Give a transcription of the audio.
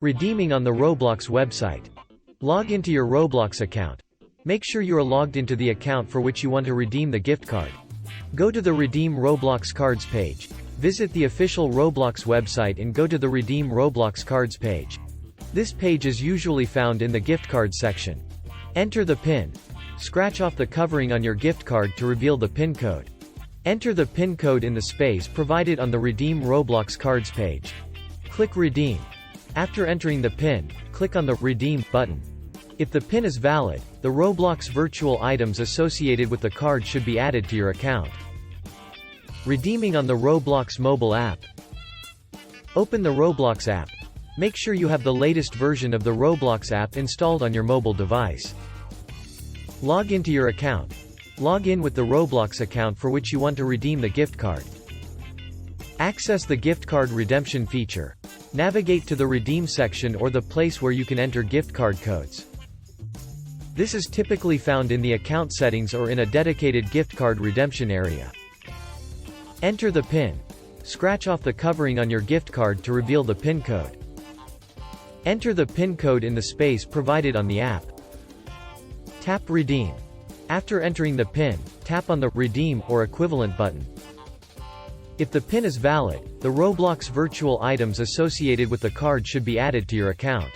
Redeeming on the Roblox website. Log into your Roblox account. Make sure you are logged into the account for which you want to redeem the gift card. Go to the Redeem Roblox Cards page. Visit the official Roblox website and go to the Redeem Roblox Cards page. This page is usually found in the gift card section. Enter the PIN. Scratch off the covering on your gift card to reveal the PIN code. Enter the PIN code in the space provided on the Redeem Roblox Cards page. Click Redeem. After entering the PIN, click on the Redeem button. If the PIN is valid, the Roblox virtual items associated with the card should be added to your account. Redeeming on the Roblox mobile app. Open the Roblox app. Make sure you have the latest version of the Roblox app installed on your mobile device. Log into your account. Log in with the Roblox account for which you want to redeem the gift card. Access the gift card redemption feature. Navigate to the Redeem section or the place where you can enter gift card codes. This is typically found in the account settings or in a dedicated gift card redemption area. Enter the PIN. Scratch off the covering on your gift card to reveal the PIN code. Enter the PIN code in the space provided on the app. Tap Redeem. After entering the PIN, tap on the Redeem or equivalent button. If the PIN is valid, the Roblox virtual items associated with the card should be added to your account.